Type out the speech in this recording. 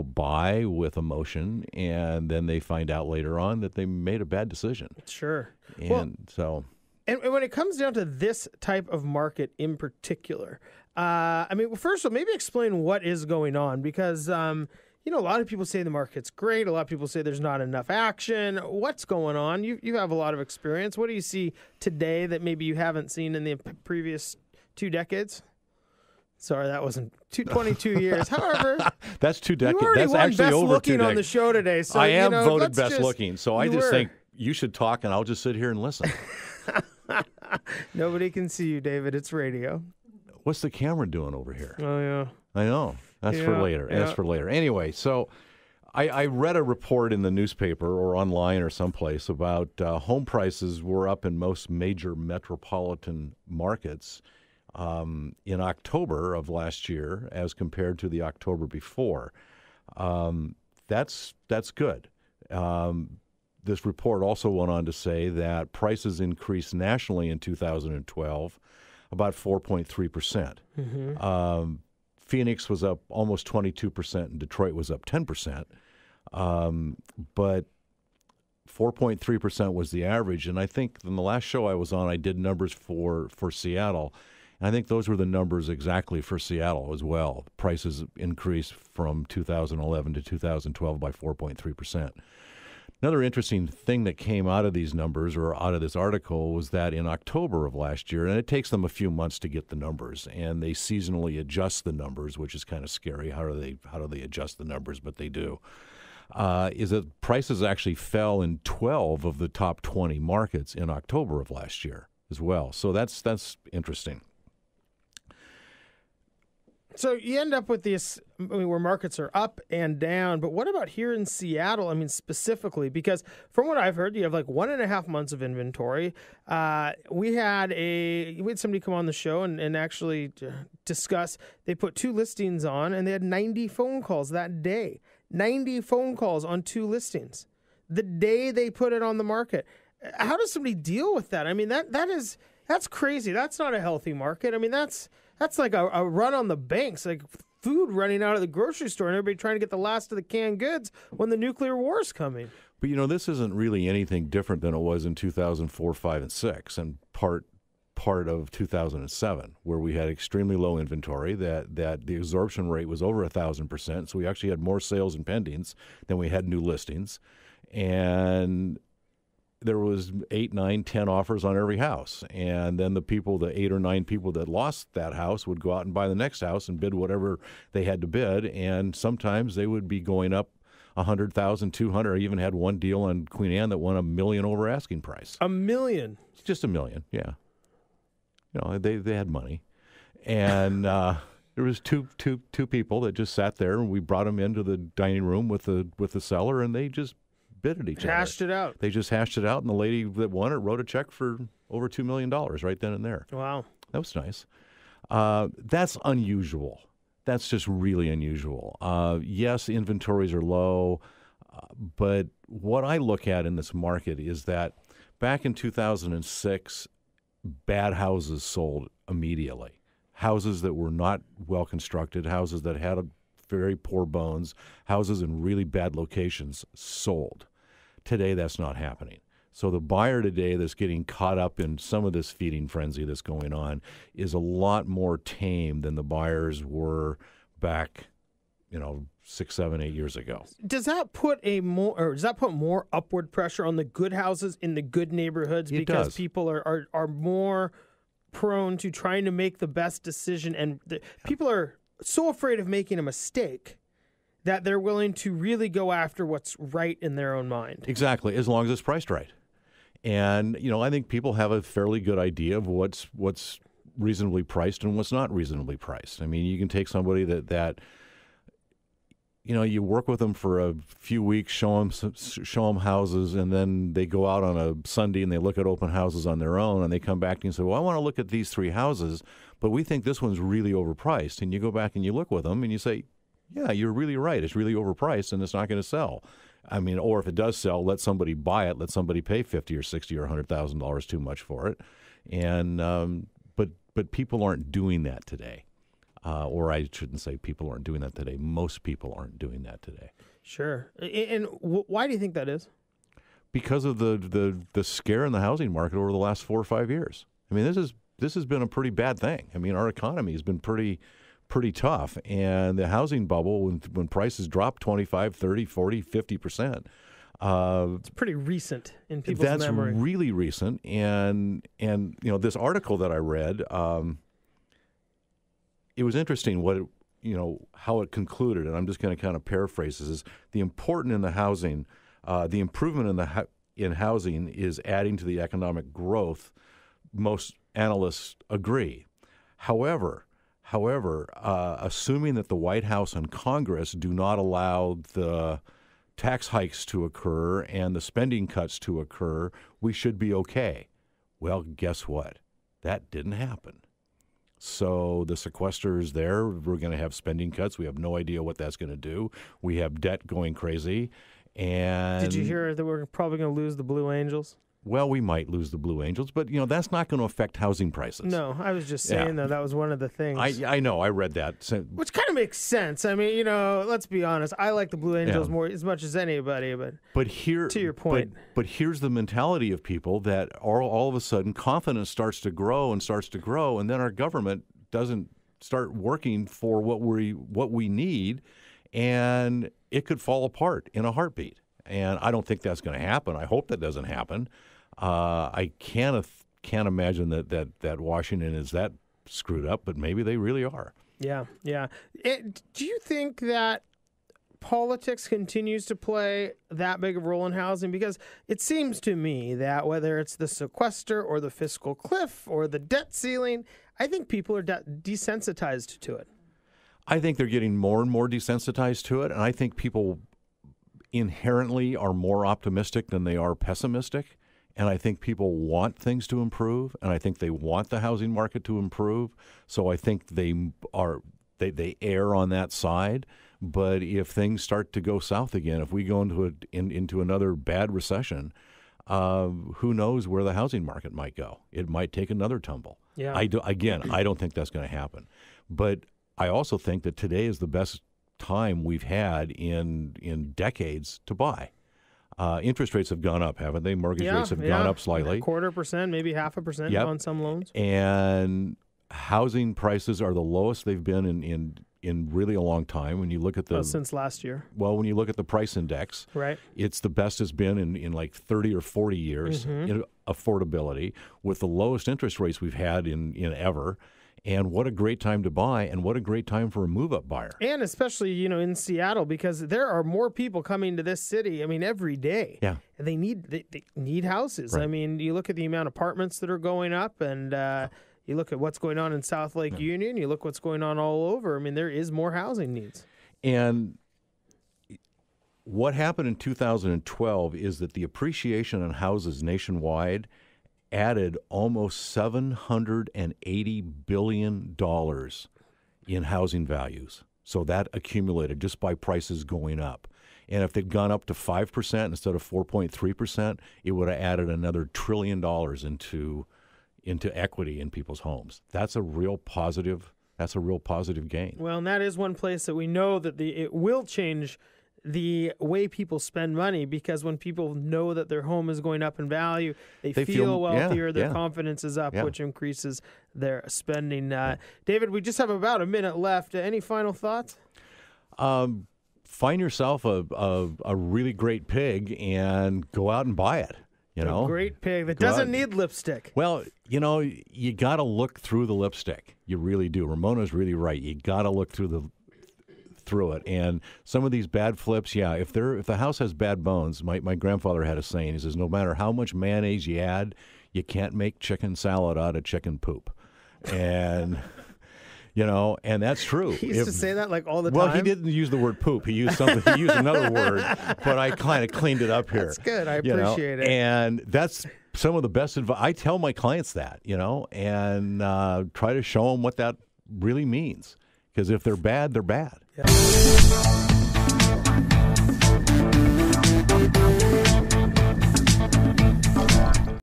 people buy with emotion, and then they find out later on that they made a bad decision. Sure. And And when it comes down to this type of market in particular, first of all, maybe explain what is going on, because, a lot of people say the market's great. A lot of people say there's not enough action. What's going on? You have a lot of experience. What do you see today that maybe you haven't seen in the previous 2 decades? Sorry, that wasn't 22 years. However, that's 2 decades. You already That's won actually best over 2 looking decades. on the show today. So I am voted best looking. So I just think you should talk, and I'll just sit here and listen. Nobody can see you, David. It's radio. What's the camera doing over here? Oh, yeah. I know. That's for later. Yeah. That's for later. Anyway, so I read a report in the newspaper or online or someplace about home prices were up in most major metropolitan markets in October of last year as compared to the October before. That's good. This report also went on to say that prices increased nationally in 2012 about 4.3%. Mm-hmm. Phoenix was up almost 22%, and Detroit was up 10%. But 4.3% was the average. And I think in the last show I was on, I did numbers for Seattle. And I think those were the numbers exactly for Seattle as well. Prices increased from 2011 to 2012 by 4.3%. Another interesting thing that came out of these numbers or out of this article was that in October of last year, and it takes them a few months to get the numbers, and they seasonally adjust the numbers, which is kind of scary. How do they adjust the numbers? But they do. Is that prices actually fell in 12 of the top 20 markets in October of last year as well. So that's interesting. So you end up with this, where markets are up and down, but what about here in Seattle? Specifically, because from what I've heard, you have like 1.5 months of inventory. We had somebody come on the show and actually discuss. They put 2 listings on, and they had 90 phone calls that day. 90 phone calls on 2 listings the day they put it on the market. How does somebody deal with that? That's crazy. That's not a healthy market. That's like a run on the banks, like food running out of the grocery store and everybody trying to get the last of the canned goods when the nuclear war is coming. But, this isn't really anything different than it was in 2004, 5, and 6, and part of 2007, where we had extremely low inventory, that the absorption rate was over 1,000%. So we actually had more sales and pendings than we had new listings. And there was 8, 9, 10 offers on every house. And then the 8 or 9 people that lost that house would go out and buy the next house and bid whatever they had to bid. And sometimes they would be going up 100,000, 200. I even had one deal on Queen Anne that won $1 million over asking price. $1 million? Just $1 million, yeah. They had money. And there was two people that just sat there, and we brought them into the dining room with the seller, and they just bid at each other. Hashed it out. They just hashed it out, and the lady that won it wrote a check for over $2 million right then and there. Wow. That was nice. That's unusual. That's just really unusual. Yes, inventories are low, but what I look at in this market is that back in 2006, bad houses sold immediately. Houses that were not well constructed, houses that had very poor bones, houses in really bad locations sold. Today, that's not happening. So the buyer today that's getting caught up in some of this feeding frenzy that's going on is a lot more tame than the buyers were back, 6, 7, 8 years ago. Does that put more upward pressure on the good houses in the good neighborhoods? Because does. People are more prone to trying to make the best decision, and people are so afraid of making a mistake that they're willing to really go after what's right in their own mind. Exactly, as long as it's priced right. And, I think people have a fairly good idea of what's reasonably priced and what's not reasonably priced. You can take somebody that you work with them for a few weeks, show them houses, and then they go out on a Sunday and they look at open houses on their own, and they come back and say, well, I want to look at these 3 houses, but we think this one's really overpriced. And you go back and you look with them and you say, yeah, you're really right. It's really overpriced and it's not going to sell. Or if it does sell, let somebody buy it. Let somebody pay $50 or $60 or $100,000 too much for it. And but people aren't doing that today. Or I shouldn't say people aren't doing that today. Most people aren't doing that today. Sure. And why do you think that is? Because of the scare in the housing market over the last 4 or 5 years. I mean, this has been a pretty bad thing. I mean, our economy has been pretty tough, and the housing bubble, when prices drop 25, 30, 40, 50%. It's pretty recent in people's memory. That's really recent, and this article that I read, it was interesting how it concluded, and I'm just going to kind of paraphrase this: is the important in the housing, the improvement in housing is adding to the economic growth. Most analysts agree. However, assuming that the White House and Congress do not allow the tax hikes to occur and the spending cuts to occur, we should be okay. Well, guess what? That didn't happen. So the sequester is there. We're going to have spending cuts. We have no idea what that's going to do. We have debt going crazy. And did you hear that we're probably going to lose the Blue Angels? Well, we might lose the Blue Angels, but that's not going to affect housing prices. No, I was just saying that was one of the things. I know, I read that. Which kind of makes sense. I mean, let's be honest. I like the Blue Angels more as much as anybody, but to your point. But here's the mentality of people that all of a sudden confidence starts to grow, and then our government doesn't start working for what we need, and it could fall apart in a heartbeat. And I don't think that's going to happen. I hope that doesn't happen. I can't imagine that Washington is that screwed up, but maybe they really are. Yeah. Do you think that politics continues to play that big of a role in housing? Because it seems to me that whether it's the sequester or the fiscal cliff or the debt ceiling, I think people are desensitized to it. I think they're getting more and more desensitized to it, and I think people inherently are more optimistic than they are pessimistic. And I think people want things to improve, and I think they want the housing market to improve. So I think they err on that side. But if things start to go south again, if we go into another bad recession, who knows where the housing market might go? It might take another tumble. Yeah. I don't think that's going to happen. But I also think that today is the best time we've had in decades to buy. Interest rates have gone up, haven't they? Mortgage rates have gone up slightly. 0.25%, maybe 0.5% on some loans. And housing prices are the lowest they've been in really a long time. When you look at since last year. Well, when you look at the price index, right, it's the best it's been in like 30 or 40 years in affordability, with the lowest interest rates we've had in ever. And what a great time to buy, and what a great time for a move-up buyer. And especially, in Seattle, because there are more people coming to this city, every day. Yeah. And they need houses. Right. You look at the amount of apartments that are going up, and you look at what's going on in South Lake Union, you look what's going on all over. There is more housing needs. And what happened in 2012 is that the appreciation on houses nationwide added almost $780 billion in housing values. So that accumulated just by prices going up. And if they'd gone up to 5% instead of 4.3%, it would have added another $1 trillion into equity in people's homes. That's a real positive. That's a real positive gain. Well, and that is one place that we know that it will change the way people spend money, because when people know that their home is going up in value, they feel wealthier, their confidence is up, which increases their spending. David, we just have about a minute left. Any final thoughts? Find yourself a really great pig and go out and buy it. A great pig that doesn't need lipstick. Well, you got to look through the lipstick. You really do. Ramona's really right. You got to look through it. And some of these bad flips, if the house has bad bones, my grandfather had a saying. He says, no matter how much mayonnaise you add, you can't make chicken salad out of chicken poop. And and that's true. He used to say that all the time. Well, he didn't use the word poop. He used something. He used another word, but I kind of cleaned it up here. That's good. I appreciate it. And that's some of the best advice. I tell my clients that, and try to show them what that really means. Because if they're bad, they're bad. Yeah.